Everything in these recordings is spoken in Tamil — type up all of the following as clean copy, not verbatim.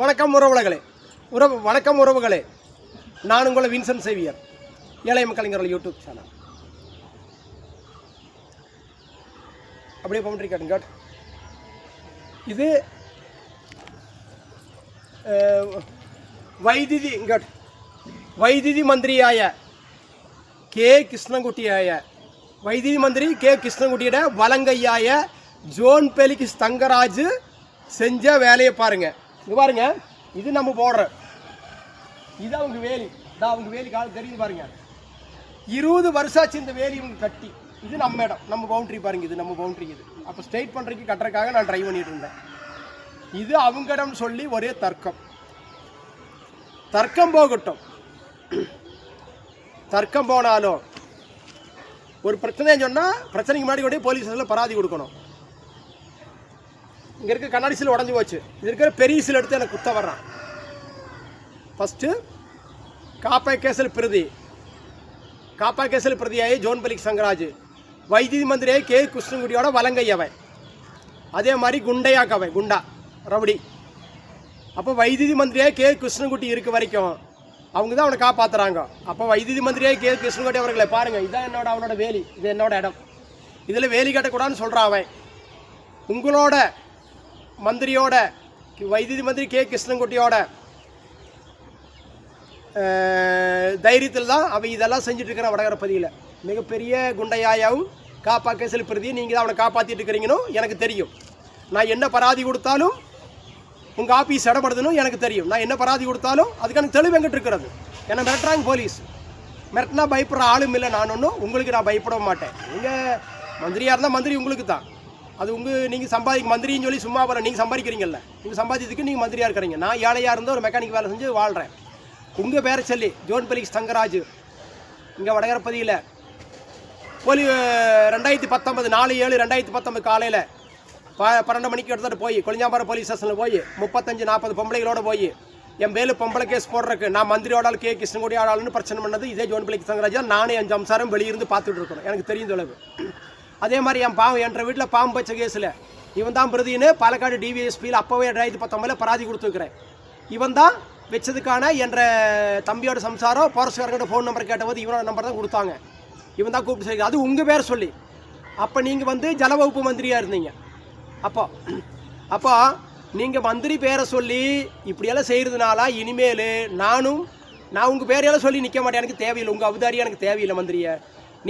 வணக்கம் உறவுகளே, நான் உங்களை வின்சென்ட் சேவியர், ஏழை மக்களிங்கிற யூடியூப் சேனல். அப்படியே பவுண்டரி காட்டுங்க. இது വൈദ്യുതി മന്ത്രിയായ കെ കൃഷ്ണൻകുട്ടിയുടെ വലങ്കയ്യായ ஜோன் பெலிக்ஸ் தங்கராஜ் செஞ்ச வேலையை பாருங்க. இங்க பாருங்க, இது நம்ம போடுறோம். இது அவங்க வேலி, அவங்க வேலி கால் தெரியுது பாருங்க. 20 வருஷாச்சு இந்த வேலி இவங்க கட்டி. இது நம்ம இடம், நம்ம பவுண்டரி பாருங்க. இது நம்ம பவுண்டரி. இது அப்போ ஸ்ட்ரைட் பண்ணுறதுக்கு கட்டுறதுக்காக நான் ட்ரை பண்ணிட்டு இருந்தேன். இது அவங்க இடம் சொல்லி ஒரே தர்க்கம் போகட்டும். தர்க்கம் போனாலும் ஒரு பிரச்சனைன்னு சொன்னால் பிரச்சனைக்கு முன்னாடி கூட போலீஸ் ஸ்டேஷனில் பராதி கொடுக்கணும். இங்கே இருக்க கண்ணாடி சீல் உடஞ்சி போச்சு. இது இருக்கிற பெரிய சீல் எடுத்து எனக்கு குத்த வர்றான். ஃபஸ்ட்டு காப்பா கேஸில் பிரதியாகி ஜோன் பெலிக்ஸ் தங்கராஜ், வைத்திய மந்திரியை கே கிருஷ்ணன்குட்டியோட வலங்கையவன், அதே மாதிரி குண்டையாக்கவன், குண்டா ரவுடி. அப்போ வைத்திய மந்திரியை கே கிருஷ்ணன்குட்டி இருக்க வரைக்கும் அவங்க தான் அவனை காப்பாற்றுறாங்க. அப்போ வைத்திய மந்திரியை கே கிருஷ்ணன்குட்டி அவர்களை பாருங்கள், இதுதான் அவனோட வேலி, இது என்னோட இடம், இதில் வேலி கட்டக்கூடாதுன்னு சொல்கிறான் அவன். உங்களோட மந்திரியோட வைத்திய மந்திரி கே கிருஷ்ணன்குட்டியோட தைரியத்தில் தான் அவன் இதெல்லாம் செஞ்சுட்டு இருக்கிற வடகரப்பதியில். மிகப்பெரிய குண்டையாயாவும் காப்பா கேஸில் பிரதி நீங்கள் தான் அவனை காப்பாற்றிட்டு இருக்கிறீங்கன்னு எனக்கு தெரியும். நான் என்ன பராதி கொடுத்தாலும் உங்கள் ஆஃபீஸ் இடப்படுதுன்னு எனக்கு தெரியும். நான் என்ன பராதி கொடுத்தாலும் அதுக்கான தெளிவு எங்கிட்ட இருக்கிறது. ஏன்னா மிரட்டுறாங்க போலீஸ். மிரட்டினா பயப்படுற ஆளும் இல்லை. நான் ஒன்றும் உங்களுக்கு நான் பயப்பட மாட்டேன். நீங்கள் மந்திரியாக இருந்தால் மந்திரி உங்களுக்கு தான். அது நீங்கள் மந்திரின்னு சொல்லி சும்மா வர நீங்கள் சம்பாதிக்கிறீங்கல்ல. நீங்கள் சம்பாதிக்கிறதுக்கு நீங்கள் மந்திரியாக இருக்கிறீங்க. நான் ஏழையாக இருந்தால் ஒரு மெக்கானிக் வேலை செஞ்சு வாழ்கிறேன். உங்கள் பேரை சொல்லி ஜோன் பெலிக்ஸ் தங்கராஜ் இங்கே வடகரப்பதியில் 2019 4/7/2019 காலையில் 12 மணிக்கு எடுத்துகிட்டு போய் கொளிஞ்சாம்பரம் போலீஸ் ஸ்டேஷனில் போய் 35-40 பொம்பளைகளோட போய் என் மேலே பொம்பளை கேஸ் போடுறதுக்கு நான் மந்திரியோட கே கிருஷ்ணன்குடி ஆளாளுன்னு பிரச்சனை பண்ணது இதே ஜோன் பெலிக்ஸ் தங்கராஜ் தான். நானே 5 அம்சாரம் வெளியிருந்து பார்த்துட்டு இருக்கணும். எனக்கு தெரியும் தொலைவு. அதே மாதிரி என் வீட்டில் பாம்பு வச்ச கேஸில் இவன் தான் பிரதின்னு பாலக்காடு டிவிஎஸ்பியில் அப்போவே 2019 பராதி கொடுத்துருக்குறேன். இவன் தான் வச்சதுக்கான என்ற தம்பியோட சம்சாரம் போரஸ்காரங்கிட்ட ஃபோன் நம்பர் கேட்டபோது இவனோட நம்பர் தான் கொடுத்தாங்க. இவன் தான் கூப்பிட்டு செய்யுது. அது உங்கள் பேர் சொல்லி. அப்போ நீங்கள் ஜல வகுப்பு மந்திரியாக இருந்தீங்க. அப்போ நீங்கள் மந்திரி பேரை சொல்லி இப்படியெல்லாம் செய்கிறதுனால இனிமேல் நான் உங்கள் பேரையெல்லாம் சொல்லி நிற்க மாட்டேன். எனக்கு தேவையில்லை. உங்கள் அவதாரியாக எனக்கு தேவையில்லை. மந்திரியை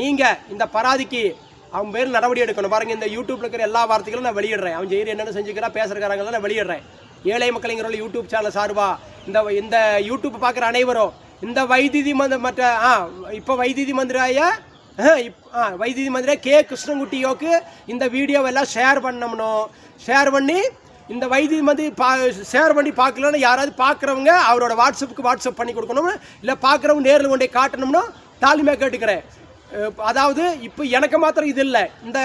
நீங்கள் இந்த பராதிக்கு அவன் பேர் நடவடிக்கை எடுக்கணும். பாருங்கள், இந்த யூடியூப்பில் இருக்கிற எல்லா வார்த்தைகளும் நான் வெளியிடுறேன். அவன் செய்கிற என்னென்ன செஞ்சுக்கிறா பேசுகிறக்காரங்களாம் நான் வெளியிடுறேன். ஏழை மக்களிங்கிற யூடியூப் சேனல் சார்பா இந்த யூடியூப் பார்க்குற அனைவரும் இந்த வைத்திய மந்திரியா கே கிருஷ்ணன்குட்டியோக்கு இந்த வீடியோவெல்லாம் ஷேர் பண்ணி இந்த வைத்திய மந்திரி ஷேர் பண்ணி பார்க்கலன்னு யாராவது பார்க்குறவங்க அவரோட வாட்ஸ்அப் பண்ணி கொடுக்கணும். இல்லை பார்க்குறவங்க நேரில் கொண்டே காட்டணும்னு தாழ்மையாக கேட்டுக்கிறேன். அதாவது இப்போ எனக்கு மாத்திரம் இது இல்லை. இந்த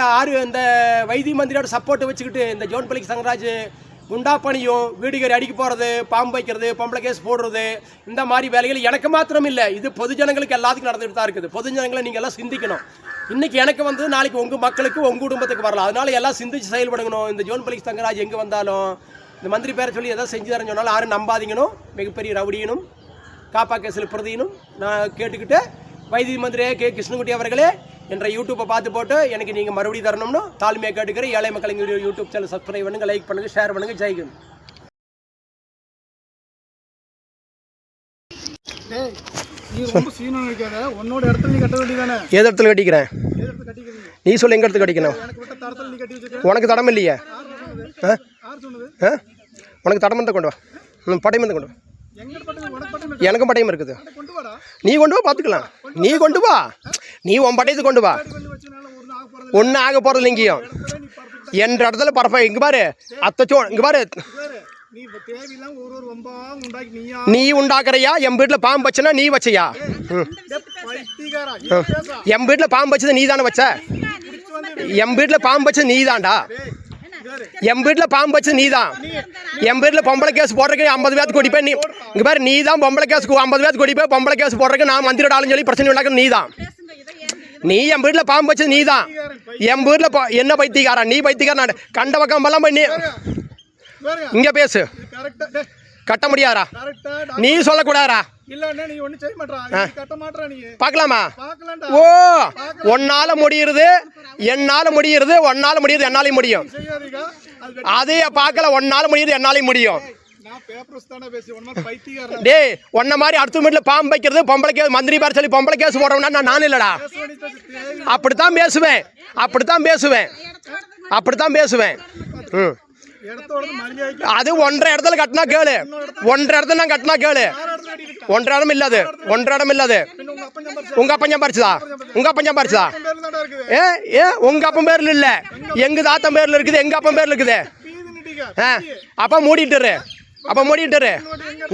வைத்திய மந்திரியோட சப்போர்ட்டை வச்சுக்கிட்டு இந்த ஜோன் பெலிக்ஸ் தங்கராஜ் குண்டா பணியும் வீடுகறி அடிக்க போகிறது, பாம்பு வைக்கிறது, பொம்பளை கேஸ் போடுறது, இந்த மாதிரி வேலைகள் எனக்கு மாத்திரம் இல்லை. இது பொதுஜனங்களுக்கு எல்லாத்துக்கும் நடந்துகிட்டு தான் இருக்குது. பொதுஜனங்களை நீங்கள் எல்லாம் சிந்திக்கணும். இன்றைக்கி எனக்கு வந்து நாளைக்கு உங்கள் மக்களுக்கு உங்கள் குடும்பத்துக்கு வரலாம். அதனால எல்லாம் சிந்திச்சு செயல்படுங்கணும். இந்த ஜோன் பெலிக்ஸ் தங்கராஜ் எங்கே வந்தாலும் இந்த மந்திரி பேரை சொல்லி எதாவது செஞ்சு தரேன்னு சொன்னாலும் யாரும் நம்பாதீங்கணும். மிகப்பெரிய ரவுடியினும் காப்பா கேஸில் பிரதியினும் நான் கேட்டுக்கிட்டு வைத்திய மந்திரியே கே கிருஷ்ணன்குட்டி அவர்களே என்ற யூடியூப்பை பார்த்து போட்டு எனக்கு நீங்கள் மறுபடியும் தரணும்னு தாழ்மையாக கேட்டுக்கிற ஏழை மக்களிங்க யூடியூப் சேனல் சப்ஸ்கிரைப் பண்ணுங்கள், லைக் பண்ணுங்கள், ஷேர் பண்ணுங்கள். ஜெய்கன். உன்னோட இடத்துல நீ கட்ட வேண்டியதானே? ஏது இடத்துல கட்டிக்கிறேன்? நீ சொல்லு, எங்க இடத்துல கட்டிக்கணும்? உனக்கு தடம் இல்லையே. உனக்கு தடம் இருந்தால் கொண்டு வா. படையம் இருந்தால் கொண்டு வா. எனக்கும் படையம் இருக்குது. நீ கொண்டு வா, பார்த்துக்கலாம். நீ கொண்டு வா, நீ உன் படையத்தை கொண்டு வா. ஒன்றும் ஆக போகிறது இல்லைங்கியும் என்ற இடத்துல பரப்ப. இங்கே பாரு அத்தச்சோ, இங்கே பாரு, நீ உண்டாக்குறையா? என் வீட்டில் பாம்பு வச்சனா நீ வச்சையா? என் வீட்டில் பாம்பு வச்சது நீ தானே வச்ச? என் வீட்டில் பாம்பு வச்சது நீ தான்டா. என் வீட்டில் பாம்பு வச்சது நீ தான். என் வீட்டில் பொம்பளை கேஸ் போடுறதுக்கு 50 பேருக்கு கொடிப்பேன். நீ இங்கே பாரு, நீ தான் பொம்பளை கேஸுக்கு 50 பேருக்கு கொடிப்பேன். பொம்பளை கேஸ் போடுறதுக்கு நான் மந்திரோட ஆளுன்னு சொல்லி பிரச்சனை உண்டாக்குறது நீ தான். நீ என் வீட்டில் பாம்பு வச்சது நீ தான். என் வீட்டில் என்ன பைத்தியக்காரன்? நீ பைத்தியக்காரன். கண்ட பக்கம் எல்லாம் பண்ணி இங்கே பேசு. கட்ட முடியாதா? கரெக்டா நீ சொல்லக்கூடாதா? இல்லன்னா நீ ஒண்ணு செய்ய மாட்டறா, நீ கட்ட மாட்டறா. நீ பார்க்கலாமா? பார்க்கலாம்டா. ஓ, உன்னால முடியுது, என்னால முடியுது, உன்னால முடியுது, என்னாலையும் முடியும். செய்யாதீங்க. அது அதையே பார்க்கல, உன்னால முடியுது, என்னாலையும் முடியும். நான் பேப்பர்ஸ் தான பேசி ஒண்ணு பைத்தியக்காரன் டேய், உன்ன மாதிரி அடுத்த வீட்டில் பாம்பு வைக்கிறது, பொம்பளை கேஸ் மந்திரி பேர் சொல்லி பொம்பளை கேஸ் போடுறவனா நான் இல்லடா. அப்படித்தான் பேசுவேன், அப்படித்தான் பேசுவேன், அப்படித்தான் பேசுவேன். இடத்தோட மரியாதை அது 1.5 இடத்துல கட்டினா கேளு, 1.5 இடத்துல நான் கட்டினா கேளு. 1.5 இடம் இல்லாது, 1.5 இடம் இல்லாது. உங்க அப்பன் சம்பாரிச்சா உங்க அப்பன் சம்பாரிச்சதா? உங்க அப்பன் சம்பாரிச்சதா? பேர்ல தான்டா இருக்குது. உங்க அப்பன் பேர்ல இல்ல, எங்க தாத்தன் பேர்ல இருக்குது, எங்க அப்பன் பேர்ல இருக்குது. பீதுன்னுட்டீங்க. அப்ப மூடிட்டுரு, அப்ப மூடிட்டுரு.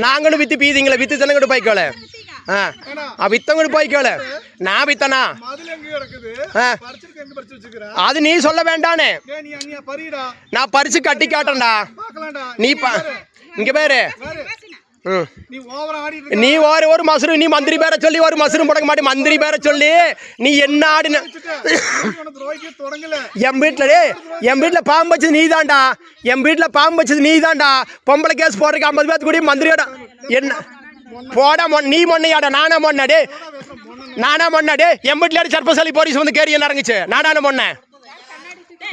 நாங்களும் வித்து பீதிங்களே, வித்து தனங்கிட்டு போய்க்கோல. வித்தவங்கிட்டு போய்க்கோல. நான் வித்தனா? மதுல எங்க கிடக்குது? பறிச்சிருக்க எங்க பறிச்சு வச்சிருக்கற? அது நீ சொல்ல வேண்டானே. டேய் நீ அண்ணியா பறிடா. நான் பறிச்சு கட்டி காட்டேன்டா. பார்க்கலாம்டா. நீ இங்க பேரு நீ ஓவரா ஆடி இருக்க. நீ ஒரு மசுரு, நீ மந்திரி பேரை சொல்லி ஒரு மசுரும் போட மாட்டே. மந்திரி பேரை சொல்லி நீ என்ன ஆடின? உனக்கு துரோகிக்க தொடங்கல. என் வீட்டுல பாம்பு வச்சது நீ தான்டா, என் வீட்டுல பாம்பு வச்சது நீ தான்டா. பொம்பளை கேஸ் போடுறதுக்கு 50 பேர்த்து கூடிய மந்திரியோட என்ன போட நீ மொன்னையாடா? நானா மொன்னாடே? நானா மொன்னாடே? என் வீட்டுல சர்ப்பசாலி போலீஸ் வந்து கேரி இறங்குச்சு. நானே மொன்னேன்,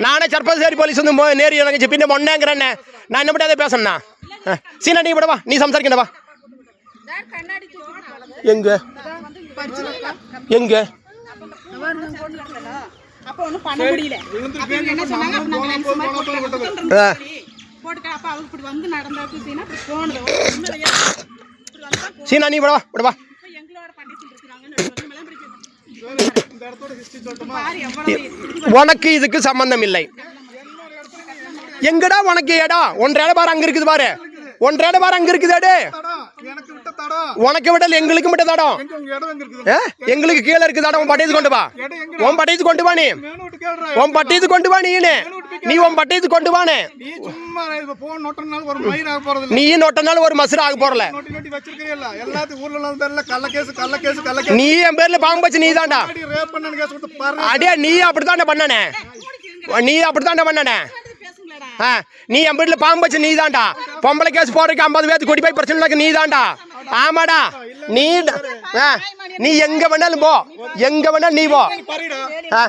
நானே சர்ப்பசாலி போலீஸ் வந்து நேரி இறங்குச்சு. பின்ன மொன்னேங்கிறேன்னு நான் என்ன பண்ணி அதை பேசணும்னா? சீனா நீ விடவா, நீ சம்சாரிக்கண்டவா. எங்க எங்க அப்ப ஒண்ணும் பண்ண முடியல. அப்ப என்ன சொன்னாங்க, அப்ப நாங்க லென்ஸ் மாதிரி போட்டுட்டோம். போட்டுக்க அப்ப அவங்க இப்படி வந்து நடந்தாக்கு சீனா இப்படி போனது உண்மையிலேயே இப்படி வந்தா சீனா நீ விடவா. எங்களோட பண்டிச்சு இருக்காங்கன்னு வந்து மலம்பிடிச்சு இந்த இடத்தோட ஹிஸ்டரி சொல்லட்டுமா? பாரு எவ்வளவு உனக்கு இதுக்கு சம்பந்தம் இல்லை. எங்கடா உனக்கு இடம்? 1.5 இடம் பாரு, அங்க இருக்குது பாரு. 1.5 இடம் பாரு, அங்க இருக்குது. தடம் எனக்கு விட்ட தடம். உனக்கு விடல, எங்களுக்கு மட்டும் தடம். எங்க உங்க இடம் எங்க இருக்குது? எங்களுக்கு கீழே இருக்குது தடம். உன் பட்டியத்து கொண்டு வா, இடம் எங்க? உன் பட்டியத்து கொண்டு வா. நீ மேனோட்டு கேளுடா. உன் பட்டியத்து கொண்டு வா. நீ உன் பட்டியத்து கொண்டு வானே. நீ சும்மா இப்ப போன் நோட்டறனால ஒரு மயிர் ஆக போறது இல்ல. நீ நோட்டனால ஒரு மசுர ஆக போறல. நோட்டி வச்சிருக்கீல்ல, எல்லாத்தையும் ஊர்ல எல்லாம் தெரியல. கள்ள கேஸ் நீ என் பேர்ல பாம்பு வச்சு நீ தான்டா. ரேப் பண்ணன கேஸ் கொடுத்து பாரு. அடே நீ அப்படித்தான்டா பண்ணனே, நீ அப்படித்தான்டா பண்ணனே. பேசுங்களேடா. நீ என் வீட்டுல பாம்பு வச்சு நீ தான்டா. பொம்பளை கேஸ் போறதுக்கு 50 பேர்த்து கொடி போய் பிரச்சனை நீ தான்டா. ஆமாடா, நீ எங்க வேணாலும் போ, எங்க வேணாலும் நீ போ. பரிடா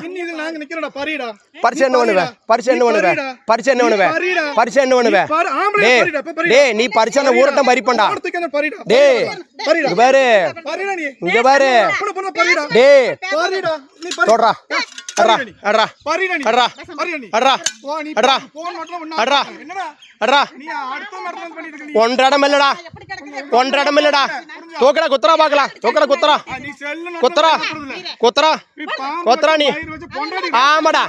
இன்னிது நாங்க நிக்கிறடா. பரிடா பரிசு என்ன பண்ணுவ? பரிசு என்ன பண்ணுவ? பரிசு என்ன பண்ணுவ? பரிசு என்ன பண்ணுவ? பாரு ஆம்பளை பரிடா. டேய் நீ பரிசன ஊரட்டம் பறிப்பண்டா. ஒருத்தக்கன பரிடா. டேய் பரிடா இங்க பாரு, பரிடா நீ இங்க பாரு. போன பரிடா. டேய் பரிடா நீ தொடறா. அடடா பரிடா நீ அடடா பரிடா நீ அடடா போ நீ அடடா போன் நோட்டல அடடா என்னடா அடடா. நீ அடுத்த மரத்துல பண்ணிட்டு இருக்க. 1.5 இடம் இல்லடா, 1.5 இடம் இல்லடா. தூக்கடா குத்துறா பாக்கலாம். தூக்கடா குத்துறா நீ செல்ல குத்துறா குத்துறா குத்துறா. நீ ஆமாடா,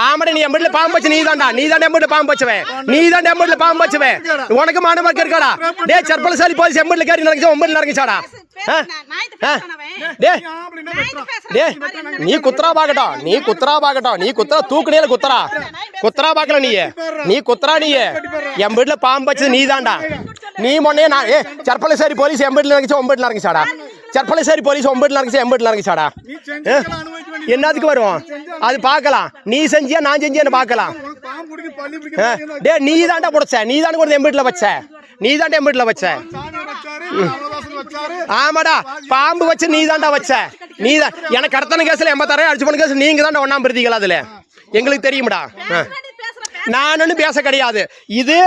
ஆமாடா. நீ என் வீட்டுல பாம்பு வச்சு நீ தான்டா. நீ தான் என் வீட்டுல பாம்பு வச்சுவே. நீ தான் என் வீட்டுல பாம்பு வச்சுவே. உனக்கு மானமாக்க இருக்காடா? டே சர்ப்பலசாலி போலீஸ் என் வீட்டுல கேரி நடந்துச்சு, உன் வீட்டுல நடந்துச்சாடா? டே டே நீ குத்துறா பாக்கட்டும், நீ குத்துறா பாக்கட்டும். நீ குத்துறா தூக்குனேல குத்துறா குத்துறா பாக்கல. நீ குத்துறா. நீ என் வீட்டுல பாம்பு வச்சது நீ தான்டா. நீ மொன்னையே நான் சர்ப்பலசாரி போலீஸ் என் வீட்டுல நடந்துச்சு, உன் வீட்டுல நடந்துச்சாடா? சர்ப்பலசாரி போலீஸ் உன் வீட்டுல நடந்துச்சு, என் வீட்டுல நடந்துச்சாடா? நீ செஞ்சலாம் அனுபவிக்க வேண்டிய என்னதுக்கு வரும் அது பார்க்கலாம். நீ செஞ்சியா நான் செஞ்சியான்னு பார்க்கலாம். பாம்பு பிடிக்க பள்ளி பிடிக்க டே நீ தாண்டா கொடுத்த, நீ தானே கொடுத்த என் வீட்டுல வச்ச, நீ தாண்டா என் வீட்டுல வச்ச. சாமி வச்சாரு அவதாசம் வச்சாரு. ஆமாடா, பாம்பு வச்சு நீ தாண்டா வச்ச. நீ தான் எனக்கு கடத்தன கேஸ்ல 86 அடிச்சு போன கேஸ் நீங்க தாண்டா ஒண்ணாம் பிரதிகள். அதுல எங்களுக்கு தெரியும்டா. நான் ஒன்னும் பேச கிடையாது. இது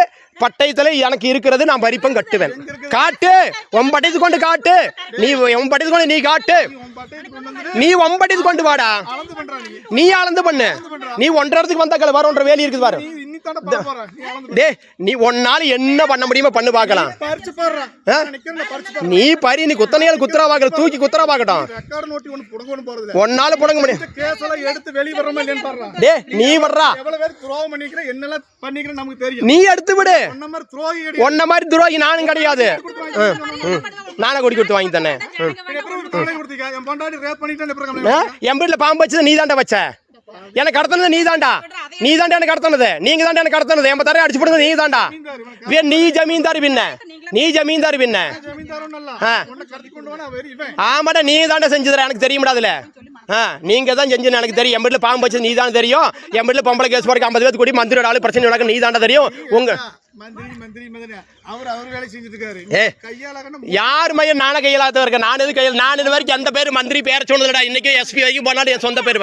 பட்டயத்துல எனக்கு இருக்கிறது, நான் வரிப்பம் கட்டுவேன். காட்டு உன் பட்டயத்து கொண்டு காட்டு. நீ உன் பட்டயத்து கொண்டு நீ காட்டு. நீ உன் பட்டயத்து கொண்டு வாடா. அளந்து பண்றா நீ அளந்து பண்ணு. நீ 1.5 இடத்துக்கு வந்தா கல வர 1.5 வேலி இருக்குது பாரு. நீ இன்னி தான பாக்க போற. நீ அளந்து டே நீ ஒன்னால என்ன பண்ண முடியுமோ பண்ணு பார்க்கலாம். பறிச்சு பாறா. நான் நிக்கிறேன் பறிச்சு பாறா. நீ பரி நீ குத்தனையால குத்துறா பாக்கல, தூக்கி குத்துறா பாக்கட்டும். ரெக்கார்ட் நோட்டி ஒன்னு புடுங்கணும் போறது இல்ல. ஒன்னால புடுங்க முடியும். இந்த கேஸ் எல்லாம் எடுத்து வெளிய வரமா இல்லன்னு பாறா. டே நீ வர்றா. எவ்வளவு பேர் துரோகம் பண்ணிக்கிற என்னெல்லாம் பண்ணிக்கிற நமக்கு தெரியும். நீ எடுத்து விடு. ஒன்ன மாதிரி துரோகி ஒன்ன மாதிரி துரோகி நானும் கிடையாது. நானே கொடி கொடுத்து வாங்கி தானே. என் பொண்டாட்டி ரேப் பண்ணிட்டு அப்புறம் என் வீட்டுல பாம்பு வச்சது நீ தாண்டா வச்ச. எனக்கு கடத்தினது நீ தாண்டா. நீ தாண்டா எனக்கு கடத்தினது. நீங்க தாண்டா எனக்கு கடத்தினது. என் தரையை அடிச்சு போடுறது நீ தாண்டா. நீ ஜமீன்தாரி பின்ன நீ ஜமீன்தார் பின்ன ஜமீன்தாரும் இல்ல உன்னை கடத்தி கொண்டு போனா வெறி இவன் ஆமாடா நீ தாண்டா செஞ்சுதர எனக்கு தெரியும்டா அதுல நீங்க தான் செஞ்சுன்னு எனக்கு தெரியும் என் வீட்டுல பாம்பு வச்சு நீ தான் தெரியும் என் வீட்டுல பொம்பளை கேஸ் போறதுக்கு 50 பேர் கூடி மந்திரியோட ஆளு பிரச்சனை நடக்க நீ தாண்டா தெரியும் உங்க மந்திரி அவர் வேலை செஞ்சுட்டு இருக்காரு கையால யார் மையம் நானே கையிலாத இருக்க நான் எது கையில் நான் இது வரைக்கும் அந்த பேர் மந்திரி பேர சொன்னதுடா இன்னைக்கு எஸ்பி வரைக்கும் போனாலும் என் சொந்த பேர்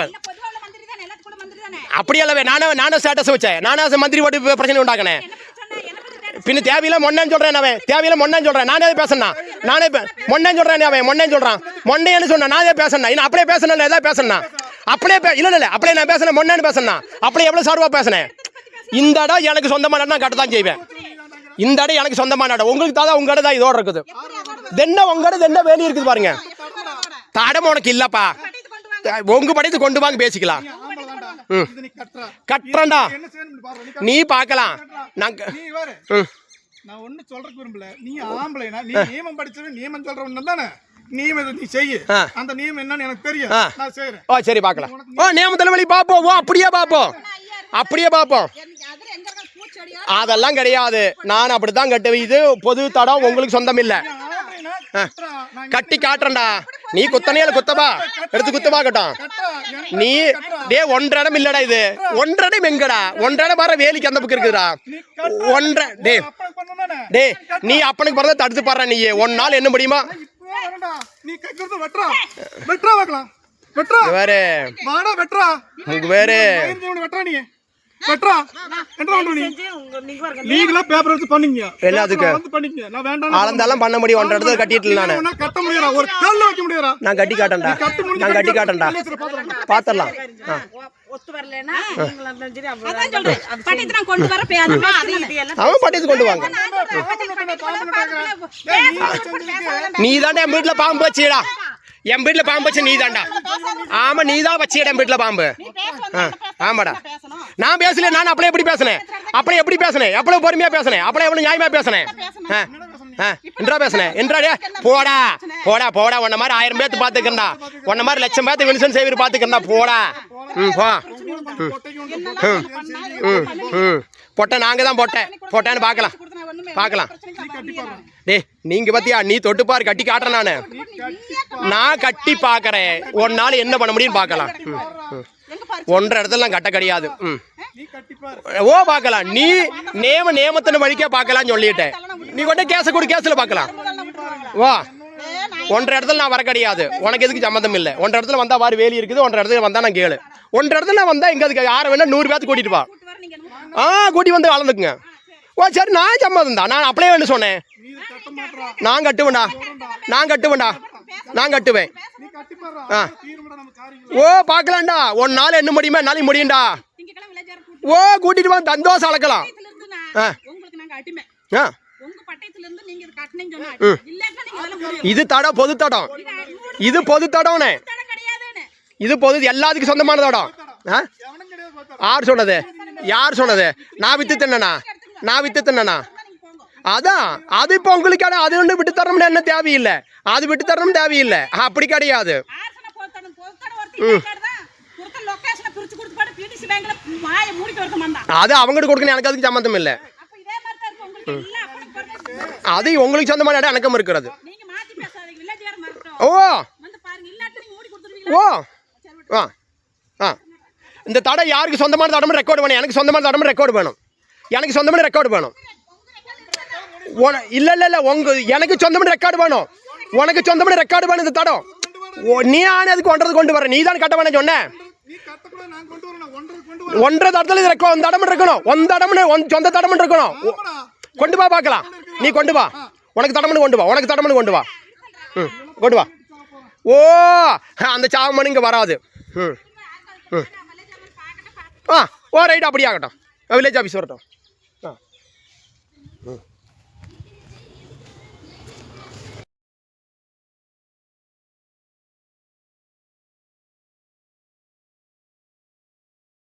அப்படியல்லவே நானே ஸ்டேட்டஸ் வச்சேன் நானே மந்திரி ஓட்டு பிரச்சனை உண்டாக்கினேன் பின்ன தேவையில்ல மொன்னேன்னு சொல்றேன் அவன் தேவையில்ல மொன்னேன்னு சொல்றேன் நானே பேசணும் நானே மொன்னேன்னு சொல்றேன் அவன் மொன்னேன்னு சொல்றான் மொன்னைன்னு சொன்னேன் நானே பேசணும் இன்னும் அப்படியே பேசணும் ஏதாவது பேசணும் அப்படியே இல்ல அப்படியே நான் பேசணும் மொன்னேன்னு பேசணும் அப்படியே எவ்வளவு சார்பா பேசினேன் இந்த இடம் எனக்கு சொந்தமான நான் கட்ட தான் செய்வேன் இந்த இடம் எனக்கு சொந்தமான இடம் உங்களுக்கு தான் உங்க இடம் தான் இதோட இருக்குது தென்ன உங்க இடம் என்ன வேலி இருக்குது பாருங்க தடம் உனக்கு இல்லப்பா உங்க படைத்து கொண்டு வாங்க பேசிக்கலாம் கட்டுறா நீ பாக்கலாம் நான் ஒண்ணு சொல்றதுக்கு விரும்பல நீ ஆம்பளைனா நீ நியமம் படிச்சவன் நியமம் சொல்றவன் தானே நியமம் நீ செய்ய அந்த நியமம் என்னன்னு எனக்கு தெரியும் நான் செய்றேன் ஓ சரி பார்க்கலாம் ஓ நியமத்துல வழி பாப்போம் ஓ அப்படியே பாப்போம் அதெல்லாம் கிடையாது நான் அப்படித்தான் கட்டுவேன் இது பொது தடம் உங்களுக்கு சொந்தம் இல்ல கட்டி காட்டுறா நீ குத்தனையில குத்தவா எடுத்து குத்தவா கட்டும் நீ டே 1.5 இடம் இல்லடா இது 1.5 இடம் எங்கடா 1.5 இடம் பாரு வேலிக்கு அந்த பக்கம் இருக்குதுடா 1.5 டே நீ அப்பனுக்கு பிறந்த தடுத்து பாடுற நீ ஒரு நாள் என்ன முடியுமா நீ கைக்குறது வெட்றா வைக்கலாம் வெட்றா வேற வாடா வெட்றா உங்க வேற வெட்றா நீ வெட்றா என்ன பண்ற நீ லீகலா பேப்பர் எடுத்து பண்ணீங்க எல்லாத்துக்கு வந்து பண்ணீங்க நான் வேண்டாம் அளந்தாலும் பண்ண முடியும் 1.5 இடத்துல கட்டிட்டு நானு நான் கட்ட முடியறா ஒரு கல்ல வைக்க முடியறா நான் கட்டி காட்டேன்டா நான் கட்டி காட்டேன்டா பாத்தறலாம் ஒத்து வரலனா நீங்க அந்த சரி அதான் சொல்றேன் பட்டித்து நான் கொண்டு வர பேதுமா அவன் பட்டித்து கொண்டு வாங்க நீ தாண்டா என் வீட்டுல பாம்பு வச்சிடா என் வீட்டுல பாம்பு வச்சு நீ தாண்டா ஆமா நீ தான் வச்சிட என் வீட்டுல பாம்பு ஆமாடா நான் பேசல நான் அப்படியே எப்படி பேசினேன் எவ்வளவு பொறுமையா பேசினேன் அப்படியே எவ்வளவு நியாயமா பேசினேன் என்றா பேசினேன் என்றாடே போடா உன்ன மாதிரி 1000 பேத்து பாத்துக்கிறா உன்ன மாதிரி லட்சம் பேத்து வின்சன் சேவியர் பாத்துக்கிறா போடா போ பொட்டை நாங்க தான் பொட்டேன்னு பார்க்கலாம் டே நீங்க பாத்தியா நீ தொட்டு பாரு கட்டி காட்டுறேன் நான் கட்டி பாக்குறேன் ஒரு நாள் என்ன பண்ண முடியும்னு பார்க்கலாம் 1.5 இடத்துல நான் கட்ட கிடையாது ஓ பார்க்கலாம் நீ நியமத்தின் வழிக்கே பார்க்கலாம்னு சொல்லிட்டேன் நீ கொண்டு கேஸ்ல பார்க்கலாம் வா 1.5 இடத்துல நான் வர கிடையாது உனக்கு எதுக்கு சம்மந்தம் இல்லை 1.5 இடத்துல வந்தா வாரி வேலி இருக்குது 1.5 இடத்துல வந்தா நான் கேளு 1.5 இடத்துல வந்தா இங்க அதுக்கு யாரை வேணா 100 பேத்து கூட்டிட்டு வா கூட்டி வந்து வளர்ந்துக்குங்க ஓ சரி நான் சம்மதம் தான் நான் அப்படியே வேணும் சொன்னேன் நான் கட்டுவேன் ஓ பார்க்கலாம்டா ஒரு நாள் என்ன முடியுமா நாளைக்கு முடியும்டா ஓ கூட்டிட்டு வா தந்தோசம் அளக்கலாம் இது தடம் பொது தடம் இது பொது தடம்னே இது பொது எல்லாத்துக்கும் சொந்தமான தடம் யார் சொன்னது நான் வித்து தின்னா அதான் அது இப்ப உங்களுக்கு அது ஒன்று விட்டு தரணும்னு என்ன தேவையில்லை அது விட்டு தரணும் தேவையில்லை அப்படி கிடையாது அது அவங்களுக்கு கொடுக்கணும் எனக்கு அதுக்கு சம்மந்தம் இல்லை அது உங்களுக்கு சொந்தமான இடம் எனக்கும் இருக்கிறது ஓ இந்த தடம் யாருக்கு சொந்தமான தடம் ரெக்கார்டு வேணும் எனக்கு சொந்தமான தடம் ரெக்கார்டு வேணும் இல்ல எனக்கு சொந்தமான ரெக்கார்டு வேணும் உனக்கு சொந்தமான ரெக்கார்டு வேணும் இந்த தடம் நீ அதுக்கு 1.5 கொண்டு வர நீ தான் கட்ட வேணும் சொன்ன 1.5 தடத்துல தடம் இருக்கணும் சொந்த தடம் இருக்கணும் கொண்டு வா பார்க்கலாம் நீ கொண்டு வா உனக்கு தடம்னு கொண்டு வா கொண்டு வா ஓ அந்த சாமன் இங்க வராது ஓ ரைட் அப்படியே ஆகட்டும் வில்லேஜ் ஆஃபீஸ் வரட்டும்